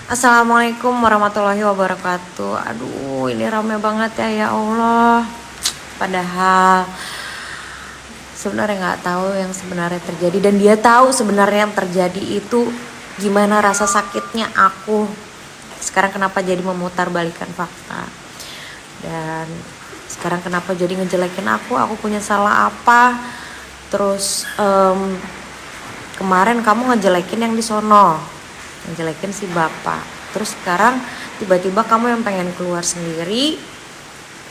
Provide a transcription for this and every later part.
Assalamualaikum warahmatullahi wabarakatuh. Aduh, ini rame banget ya Allah. Padahal sebenarnya nggak tahu yang sebenarnya terjadi, dan dia tahu sebenarnya yang terjadi itu gimana rasa sakitnya aku. Sekarang kenapa jadi memutarbalikkan fakta? Dan sekarang kenapa jadi ngejelekin aku? Aku punya salah apa? Terus kemarin kamu ngejelekin yang di sono, ngejelekin si bapak. Terus sekarang tiba-tiba kamu yang pengen keluar sendiri,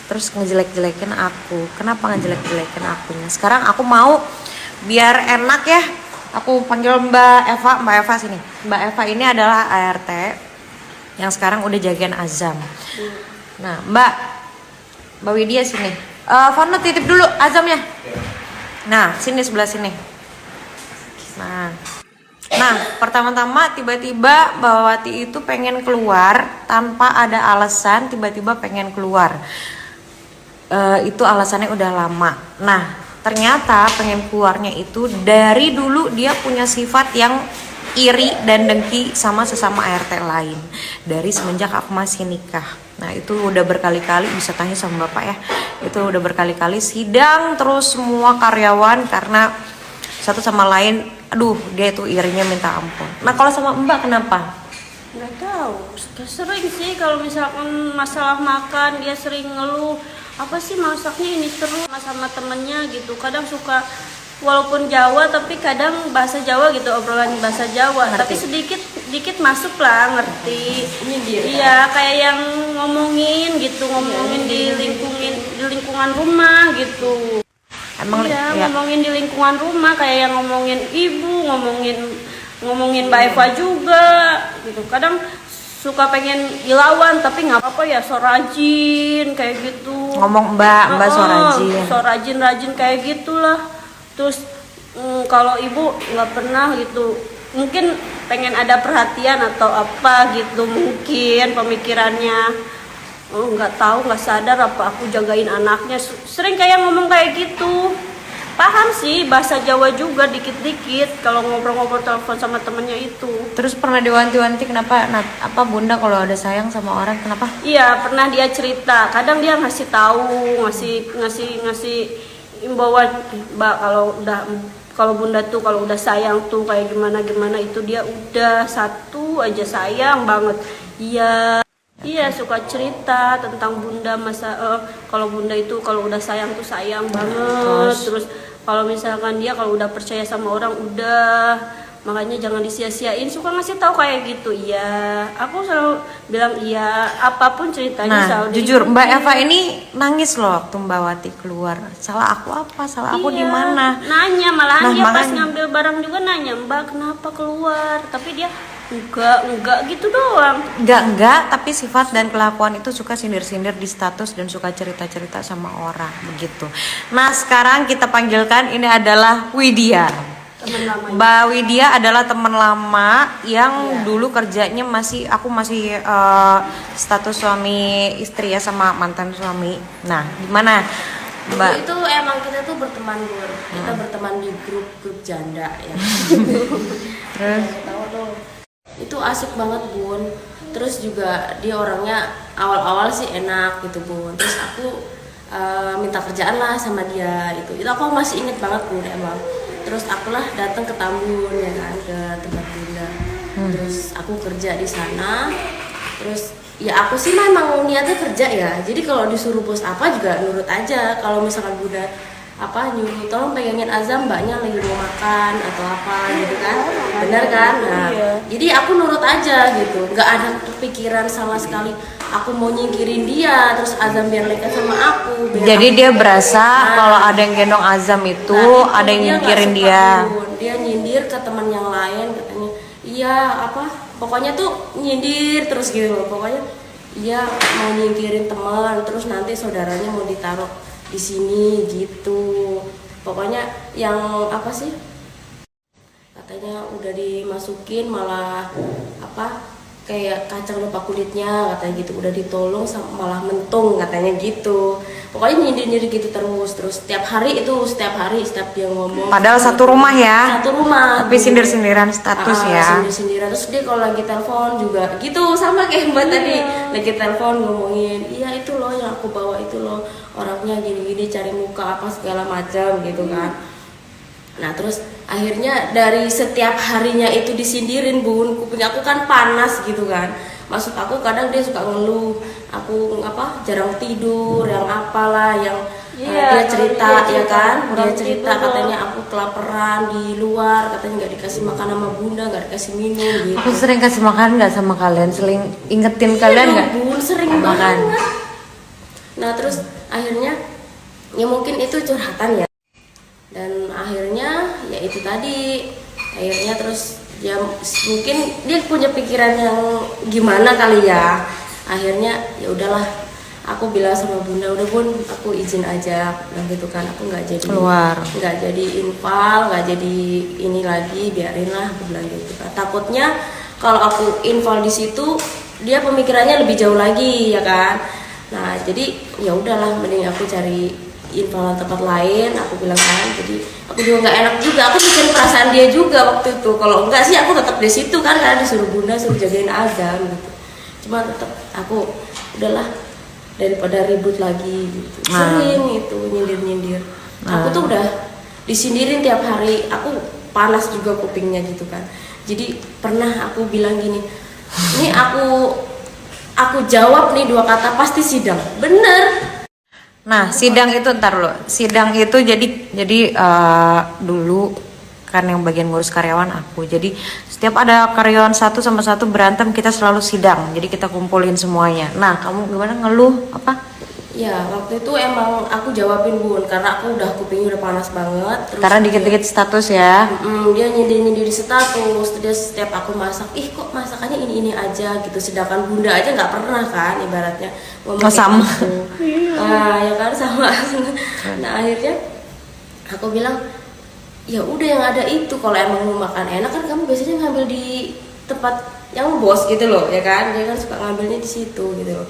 terus ngejelek-jelekin aku. Kenapa ngejelek-jelekin akunya? Sekarang aku mau biar enak ya, aku panggil Mbak Eva. Mbak Eva sini. Mbak Eva ini adalah ART yang sekarang udah jagain Azam. Nah, Mbak Widya sini. Fano titip dulu Azamnya. Nah, sini sebelah sini. Nah, pertama-tama tiba-tiba Mbak Wati itu pengen keluar tanpa ada alasan, tiba-tiba pengen keluar. Itu alasannya udah lama. Nah, ternyata pengen keluarnya itu dari dulu dia punya sifat yang iri dan dengki sama sesama ART lain. Dari semenjak aku masih nikah. Nah, itu udah berkali-kali, bisa tanya sama Bapak ya. Itu udah berkali-kali sidang terus semua karyawan karena satu sama lain, aduh dia itu irinya minta ampun. Nah kalau sama Mbak kenapa? Nggak tahu, sering sih kalau misalkan masalah makan dia sering ngeluh, apa sih masaknya ini terus sama temennya gitu. Kadang suka walaupun Jawa tapi kadang bahasa Jawa gitu, obrolan bahasa Jawa. Ngerti. Tapi sedikit masuk lah, ngerti. Ini dia. Iya, kayak yang ngomongin gitu, ngomongin di lingkungan rumah gitu. Emang Iya, ya. ngomongin di lingkungan rumah, kayak yang ngomongin ibu, ngomongin Mbak Eva juga gitu. Kadang suka pengen dilawan tapi nggak apa-apa ya, so rajin kayak gitu. Ngomong Mbak so rajin. So rajin kayak gitulah. Terus kalau ibu nggak pernah gitu, mungkin pengen ada perhatian atau apa gitu, mungkin pemikirannya. Oh, nggak tahu, nggak sadar apa aku jagain anaknya. Sering kayak ngomong kayak gitu. Paham sih bahasa Jawa juga dikit-dikit kalau ngobrol-ngobrol telepon sama temennya itu. Terus pernah diwanti-wanti kenapa? Apa Bunda kalau ada sayang sama orang kenapa? Iya, pernah dia cerita. Kadang dia ngasih tahu, ngasih imbauan, Mbak, kalau Bunda tuh kalau udah sayang tuh kayak gimana itu, dia udah satu aja sayang banget. Iya, suka cerita tentang Bunda, kalau Bunda itu kalau udah sayang tuh sayang banget. Terus kalau misalkan dia kalau udah percaya sama orang udah, makanya jangan disia-siain. Suka ngasih tahu kayak gitu. Iya, aku selalu bilang iya, apapun ceritanya selalu. Nah, jujur Mbak Eva ini nangis loh waktu Mbak Wati keluar. Salah aku apa? Salah aku di mana? Nanya, malahan dia pas makanya. ngambil barang juga nanya, Mbak kenapa keluar? Tapi dia enggak gitu doang. Enggak, tapi sifat dan kelakuan itu suka sindir-sindir di status dan suka cerita-cerita sama orang begitu. Nah, sekarang kita panggilkan, ini adalah Widya. Teman lama. Mbak Widya adalah teman lama yang dulu kerjanya aku masih status suami istri ya, sama mantan suami. Nah, gimana Mbak? Itu emang kita tuh berteman, Bur. Kita berteman di grup janda ya. Terus Tahu tuh. Itu asik banget, Bun. Terus juga dia orangnya awal-awal sih enak gitu, Bun. Terus aku minta kerjaan lah sama dia itu aku masih inget banget, Bun, emang. Terus akulah datang ke Tambun ya kan, ke tempat Bunda. Terus aku kerja di sana. Terus ya aku sih memang niatnya kerja ya. Jadi kalau disuruh bos apa juga nurut aja. Kalau misalkan Bunda nyuruh tolong pegangin Azam, mbaknya lagi mau makan atau apa gitu kan, benar kan? Nah, jadi aku nurut aja gitu, nggak ada kepikiran sama sekali aku mau nyingkirin dia terus Azam biar lengket sama aku. Jadi dia berasa kalau ada yang gendong Azam itu ada yang nyingkirin dia. Dia nyindir ke teman yang lain, katanya iya pokoknya tuh nyindir terus gitu loh. Pokoknya iya mau nyingkirin teman, terus nanti saudaranya mau ditaruh di sini gitu. Pokoknya yang katanya udah dimasukin malah kayak kacang lupa kulitnya katanya gitu, udah ditolong malah mentung katanya gitu. Pokoknya nyindir-nyindir gitu terus setiap hari setiap dia ngomong. Padahal satu rumah ya. Satu rumah. Tapi sindir-sindiran status ya. Sindir-sindiran. Terus dia kalau lagi telepon juga gitu sama kayak Mbak tadi. Lagi telepon ngomongin, iya itu loh yang aku bawa itu loh, orangnya gini-gini cari muka apa segala macam gitu kan. Nah terus akhirnya dari setiap harinya itu disindirin Bun, kuping aku kan panas gitu kan. Maksud aku kadang dia suka ngeluh, aku jarang tidur, yang apalah, yang dia cerita ya kan, dia cerita katanya aku kelaparan di luar, katanya nggak dikasih makan sama bunda, nggak dikasih minum gitu. Aku sering kasih makan nggak sama kalian, sering ingetin kalian nggak? Bun, sering banget. Nah terus akhirnya ya mungkin itu curhatan ya. Dan akhirnya ya itu tadi, akhirnya terus ya mungkin dia punya pikiran yang gimana kali ya. Akhirnya ya udahlah, aku bilang sama bunda, udah Bun, aku izin aja, aku bilang gitu kan, aku nggak jadi keluar, nggak jadi infal, nggak jadi ini lagi, biarin lah, aku bilang gitu kan. Takutnya kalau aku infal di situ dia pemikirannya lebih jauh lagi ya kan. Nah jadi ya udahlah, mending aku cari infoan tempat lain, aku bilang kan. Jadi aku juga nggak enak juga, aku mikirin perasaan dia juga waktu itu. Kalau enggak sih aku tetap di situ kan, karena disuruh bunda suruh jagain Azam gitu. Cuma tetap aku udahlah, daripada ribut lagi gitu. Sering itu nyindir-nyindir. Aku tuh udah disindirin tiap hari, aku panas juga kupingnya gitu kan. Jadi pernah aku bilang gini, ini aku jawab nih 2 kata pasti sidang, bener. Nah, sidang itu ntar lo. Sidang itu jadi dulu kan yang bagian ngurus karyawan aku. Jadi setiap ada karyawan satu sama satu berantem, kita selalu sidang. Jadi kita kumpulin semuanya. Nah, kamu gimana, ngeluh apa? Ya, waktu itu emang aku jawabin Bun, karena aku udah kupingnya udah panas banget. Terus karena dikit-dikit status ya. Dia nyindir-nyindir di status. Dia setiap aku masak, ih kok masakannya ini aja gitu. Sedangkan bunda aja nggak pernah kan, ibaratnya ngomong sama. Gitu. Nah, ya kan sama. Nah akhirnya aku bilang, ya udah yang ada itu, kalau emang mau makan enak kan kamu biasanya ngambil di tempat yang bos gitu loh, ya kan. Dia kan suka ngambilnya di situ gitu loh.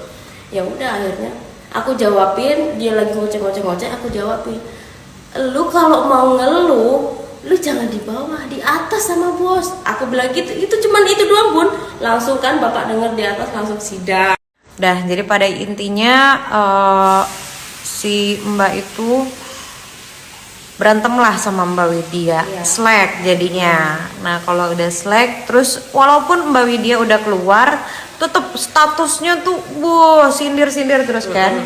Ya udah akhirnya aku jawabin, dia lagi ngoceh-ngoceh, aku jawabin, lu kalau mau ngeluh, lu jangan di bawah, di atas sama bos. Aku bilang gitu, itu cuman itu doang Bun. Langsung kan bapak denger di atas, langsung sidang. Dah, jadi pada intinya si Mbak itu berantem lah sama Mbak Widya, slack jadinya. Nah kalau udah slack, terus walaupun Mbak Widya udah keluar, tetap statusnya tuh sindir-sindir terus kan.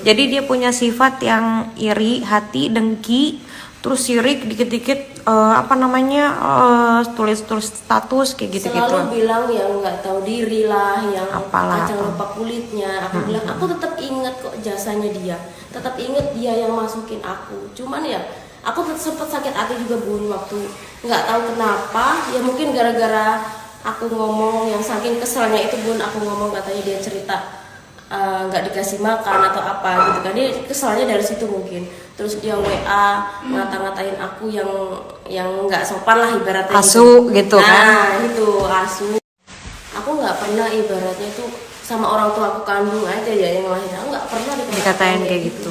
Jadi dia punya sifat yang iri hati, dengki, terus sirik dikit-dikit tulis-tulis status kayak gitu-gitu. Selalu bilang yang nggak tahu diri lah, yang kacang lupa kulitnya. Aku bilang aku tetap inget kok jasanya dia, tetap inget dia yang masukin aku. Cuman ya aku sempet sakit hati juga Bun, waktu nggak tahu kenapa, ya mungkin gara-gara aku ngomong yang saking keselnya itu Bun, aku ngomong katanya dia cerita nggak dikasih makan atau apa gitu kan, dia kesalnya dari situ mungkin. Terus dia WA ngata-ngatain aku yang nggak sopan lah ibaratnya, asu gitu kan. Nah itu asu. Aku nggak pernah ibaratnya tuh sama orang tua aku kandung aja ya yang lahir, aku nggak pernah dikatain kayak gitu.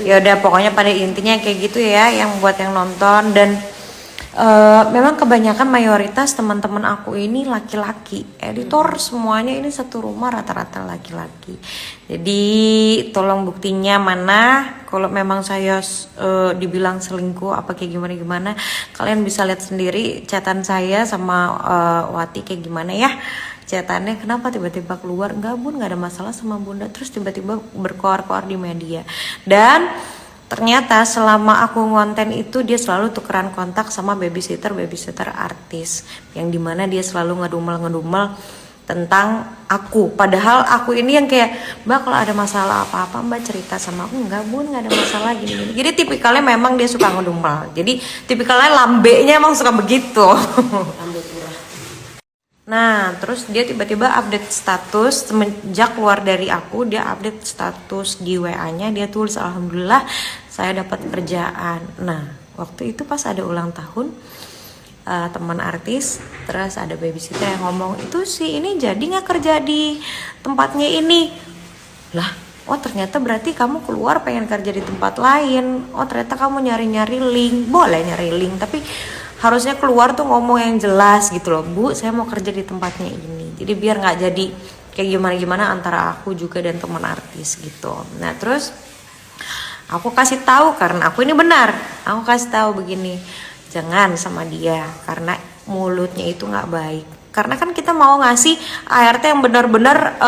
Ya udah pokoknya pada intinya kayak gitu ya, yang buat yang nonton. Dan memang kebanyakan mayoritas teman-teman aku ini laki-laki, editor semuanya ini satu rumah rata-rata laki-laki. Jadi tolong buktinya mana, kalau memang saya dibilang selingkuh apa kayak gimana kalian bisa lihat sendiri chatan saya sama Wati kayak gimana ya. Chatannya kenapa tiba-tiba keluar, enggak Bun, nggak ada masalah sama bunda, terus tiba-tiba berkoar-koar di media. Dan ternyata selama aku ngonten itu dia selalu tukeran kontak sama babysitter artis, yang dimana dia selalu ngedumel tentang aku. Padahal aku ini yang kayak, Mbak kalau ada masalah apa-apa Mbak cerita sama aku. Enggak Bun, nggak ada masalah gini. Jadi tipikalnya memang dia suka ngedumel. Jadi tipikalnya lambenya emang suka begitu. Nah terus dia tiba-tiba update status semenjak keluar dari aku, dia update status di WA-nya, dia tulis alhamdulillah saya dapat kerjaan. Nah waktu itu pas ada ulang tahun, teman artis, terus ada babysitter yang ngomong, itu sih ini jadi nggak kerja di tempatnya ini lah. Oh ternyata berarti kamu keluar pengen kerja di tempat lain. Oh ternyata kamu nyari-nyari link. Boleh nyari link, tapi harusnya keluar tuh ngomong yang jelas gitu loh. Bu, saya mau kerja di tempatnya ini. Jadi biar nggak jadi kayak gimana-gimana antara aku juga dan teman artis gitu. Nah terus aku kasih tahu karena aku ini benar. Aku kasih tahu begini, jangan sama dia karena mulutnya itu nggak baik. Karena kan kita mau ngasih ART yang benar-benar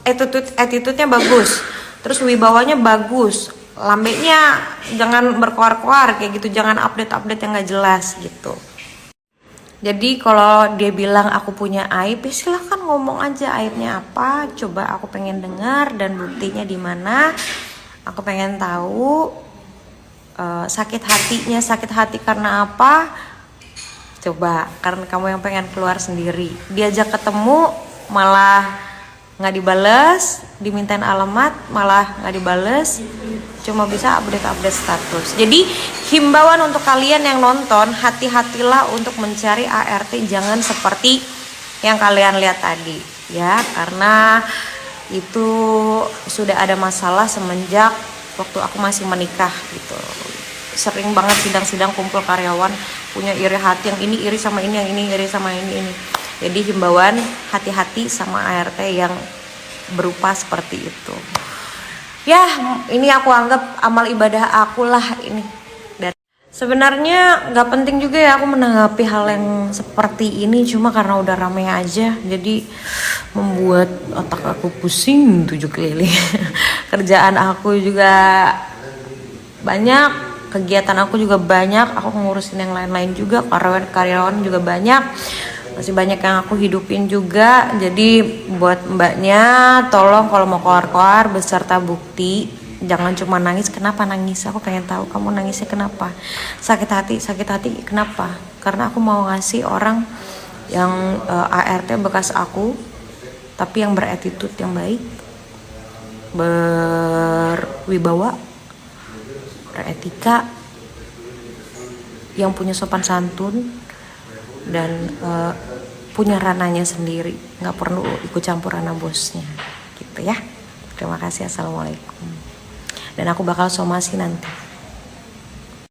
attitude-nya bagus, terus wibawanya bagus, lambeknya jangan berkoar-koar kayak gitu, jangan update-update yang nggak jelas gitu. Jadi kalau dia bilang aku punya aib, ya silahkan ngomong aja aibnya apa. Coba aku pengen dengar dan buktinya di mana. Aku pengen tahu sakit hati karena apa. Coba karena kamu yang pengen keluar sendiri. Diajak ketemu malah nggak dibales, dimintain alamat malah nggak dibales, cuma bisa update status. Jadi himbauan untuk kalian yang nonton, hati-hatilah untuk mencari ART, jangan seperti yang kalian lihat tadi ya, karena itu sudah ada masalah semenjak waktu aku masih menikah gitu. Sering banget sidang-sidang kumpul karyawan punya iri hati, yang ini iri sama ini, yang ini iri sama ini. Jadi himbauan hati-hati sama ART yang berupa seperti itu. Ya, ini aku anggap amal ibadah aku lah ini. Dan sebenarnya nggak penting juga ya aku menanggapi hal yang seperti ini, cuma karena udah rame aja, jadi membuat otak aku pusing 7 keliling. Kerjaan aku juga banyak, kegiatan aku juga banyak, aku ngurusin yang lain-lain juga, karyawan juga banyak. Masih banyak yang aku hidupin juga. Jadi buat mbaknya, tolong kalau mau keluar beserta bukti, jangan cuma nangis. Kenapa nangis? Aku pengen tahu kamu nangisnya kenapa. Sakit hati kenapa? Karena aku mau ngasih orang yang ART bekas aku, tapi yang beretitude yang baik, berwibawa, beretika, yang punya sopan santun, dan punya ranahnya sendiri, nggak perlu ikut campur ranah bosnya gitu ya. Terima kasih, assalamualaikum. Dan aku bakal somasi nanti.